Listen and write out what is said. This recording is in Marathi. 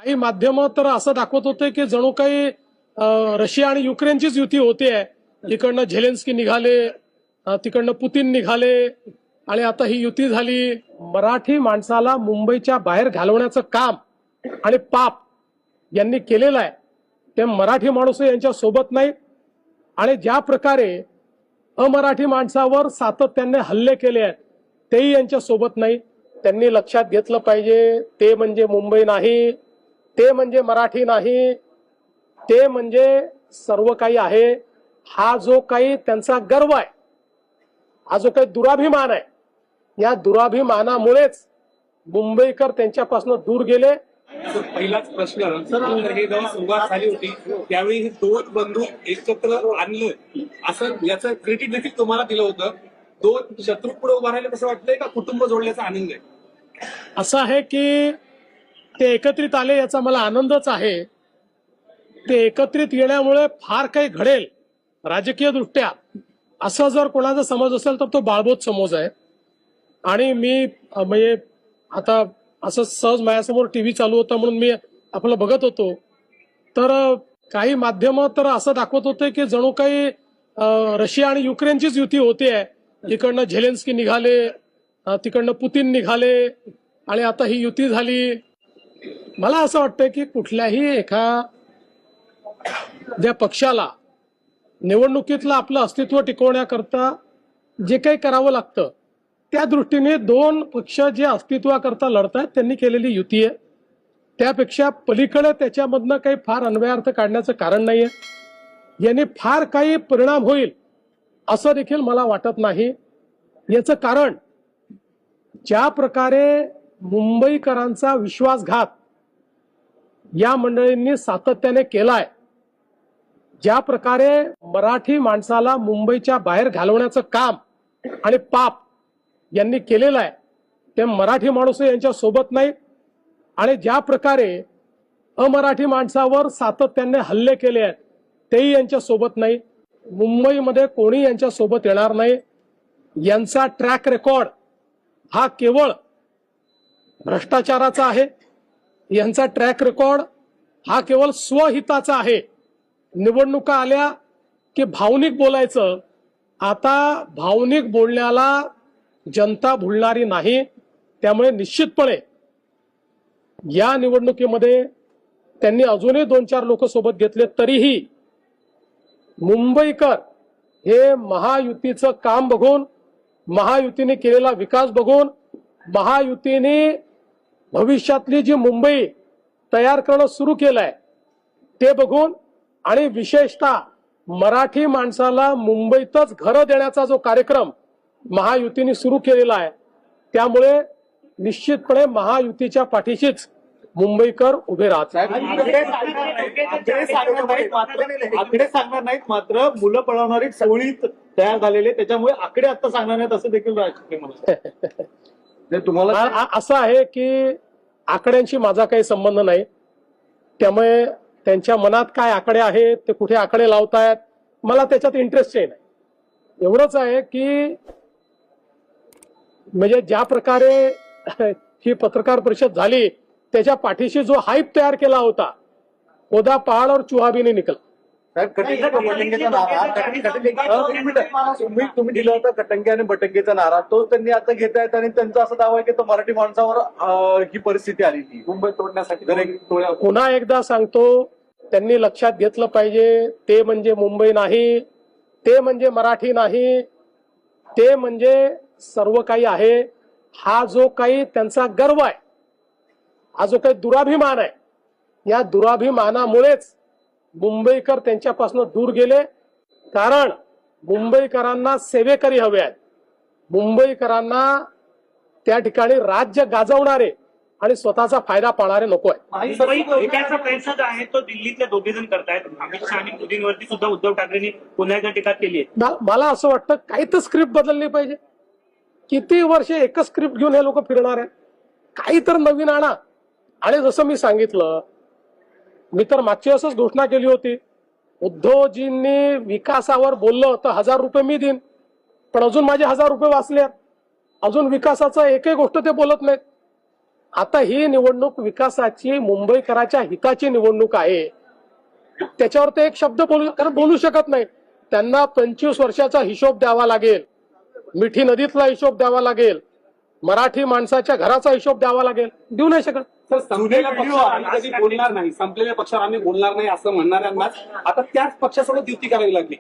काही माध्यम तर असं दाखवत होते की जणू काही रशिया आणि युक्रेनचीच युती होते आहे. इकडनं झेलेन्स्की निघाले, तिकडनं पुतीन निघाले आणि आता ही युती झाली. मराठी माणसाला मुंबईच्या बाहेर घालवण्याचं काम आणि पाप यांनी केलेलं आहे. ते मराठी माणूस यांच्या सोबत नाही आणि ज्या प्रकारे अमराठी माणसावर सातत्याने हल्ले केले आहेत तेही यांच्या सोबत नाही. त्यांनी लक्षात घेतलं पाहिजे, ते म्हणजे मुंबई नाही, ते म्हणजे मराठी नाही, ते म्हणजे सर्व काही आहे. हा जो काही त्यांचा गर्व आहे, हा जो काही दुराभिमान आहे, या दुराभिमानामुळेच मुंबईकर त्यांच्यापासून दूर गेले. पहिलाच प्रश्न तर हे जेव्हा सुरुवात झाली होती त्यावेळी हे दोन बंधू एकत्र आणलं असं याचं क्रेडिट देखील तुम्हाला दिलं होतं. दोन शत्रू पुढे उभा राहिले कसं वाटतंय का कुटुंब जोडल्याचा आनंद आहे? असं आहे की ते एकत्रित आले याचा मला आनंदच आहे. ते एकत्रित येण्यामुळे फार काही घडेल राजकीय दृष्ट्या असं जर कोणाचा समज असेल तर तो बाळबोध समज आहे. आणि मी म्हणजे आता असं सहज माझ्यासमोर टीव्ही चालू होता म्हणून मी आपलं बघत होतो, तर काही माध्यम तर असं दाखवत होते की जणू काही रशिया आणि युक्रेनचीच युती होते आहे. इकडनं झेलेन्स्की निघाले, तिकडनं पुतीन निघाले आणि आता ही युती झाली. मला असं वाटतं की कुठल्याही एका ज्या पक्षाला निवडणुकीतलं आपलं अस्तित्व टिकवण्याकरता जे काही करावं लागतं त्या दृष्टीने दोन पक्ष जे अस्तित्वाकरता लढतात त्यांनी केलेली युती आहे. त्यापेक्षा पलीकडे त्याच्यामधनं काही फार अन्वयार्थ काढण्याचं कारण नाहीये. याने फार काही परिणाम होईल असं देखील मला वाटत नाही. याचं कारण ज्या प्रकारे मुंबईकरांचा विश्वासघात या मंडळींनी सातत्याने केलाय, ज्या प्रकारे मराठी माणसाला मुंबईच्या बाहेर घालवण्याचं काम आणि पाप यांनी केलेलं आहे, ते मराठी माणूस यांच्या सोबत नाही. आणि ज्या प्रकारे अमराठी माणसावर सातत्याने हल्ले केले आहेत तेही यांच्या सोबत नाही. मुंबईमध्ये कोणी यांच्या सोबत येणार नाही. यांचा ट्रॅक रेकॉर्ड हा केवळ भ्रष्टाचाराचा आहे. यांचा ट्रॅक रेकॉर्ड हा केवळ स्वहिताचा आहे. निवडणुका आल्या की भावनिक बोलायचं. आता भावनिक बोलण्याला जनता भुलणारी नाही. त्यामुळे निश्चितपणे या निवडणुकीमध्ये त्यांनी अजूनही 2-4 लोक सोबत घेतले तरीही मुंबईकर हे महायुतीचं काम बघून, महायुतीने केलेला विकास बघून, महायुतीने भविष्यातली जी मुंबई तयार करणं सुरू केलंय ते बघून आणि विशेषतः मराठी माणसाला मुंबईतच घरं देण्याचा जो कार्यक्रम महायुतीने सुरू केलेला आहे त्यामुळे निश्चितपणे महायुतीच्या पाठीशीच मुंबईकर उभे राहतात. आकडे सांगणार नाहीत मात्र मुलं पळवणारी टोळी तयार झालेले, त्याच्यामुळे आकडे आता सांगणार नाहीत असं देखील तुम्हाला असं आहे की आकड्यांशी माझा काही संबंध नाही. त्यामुळे त्यांच्या मनात काय आकडे आहेत, ते कुठे आकडे लावतायत, मला त्याच्यात इंटरेस्टही नाही. एवढंच आहे की म्हणजे ज्या प्रकारे ही पत्रकार परिषद झाली त्याच्या पाठीशी जो हाईप तयार केला होता, ओदा पहाड और चुहा भी नहीं निकला. तुम्ही दिला होता कटंगे आणि बटंगेचा नारा, तो त्यांनी आता घेत आहेत आणि त्यांचा असा दावा आहे की तो मराठी माणसावर ही परिस्थिती आली ती मुंबई तोडण्यासाठी. पुन्हा एकदा सांगतो, त्यांनी लक्षात घेतलं पाहिजे, ते म्हणजे मुंबई नाही, ते म्हणजे मराठी नाही, ते म्हणजे सर्व काही आहे. हा जो काही त्यांचा गर्व आहे, हा जो काही दुराभिमान आहे, या दुराभिमानामुळेच मुंबईकर त्यांच्यापासून दूर गेले. कारण मुंबईकरांना सेवेकरी हवे आहेत. मुंबईकरांना त्या ठिकाणी राज्य गाजवणारे आणि स्वतःचा फायदा पाहणारे नको आहे. प्रयत्न जो आहे तो दिल्लीतले 2 जण करतायत. अमित शहा आणि मोदींवरती सुद्धा उद्धव ठाकरेंनी पुन्हा एकदा टीका केली आहे. मला असं वाटतं काही तर स्क्रिप्ट बदलली पाहिजे. किती वर्ष एकच स्क्रिप्ट घेऊन हे लोक फिरणार आहेत? काही तर नवीन आणा. आणि जसं मी सांगितलं, मी तर मागची असंच घोषणा केली होती, उद्धवजींनी विकासावर बोललं तर 1000 रुपये मी देईन, पण अजून माझे 1000 रुपये वाचले. अजून विकासाचं एकही गोष्ट ते बोलत नाहीत. आता ही निवडणूक विकासाची, मुंबईकराच्या हिताची निवडणूक आहे. त्याच्यावर ते एक शब्द बोलू शकत नाही. त्यांना 25 वर्षाचा हिशोब द्यावा लागेल, मिठी नदीतला हिशोब द्यावा लागेल, मराठी माणसाच्या घराचा हिशोब द्यावा लागेल. देऊ नाही शकत. सर, संपलेल्या पक्षावर आम्ही कधी बोलणार नाही, संपलेल्या पक्षावर आम्ही बोलणार नाही असं म्हणणाऱ्यांनाच आता त्याच पक्षासोबत युती करावी लागली.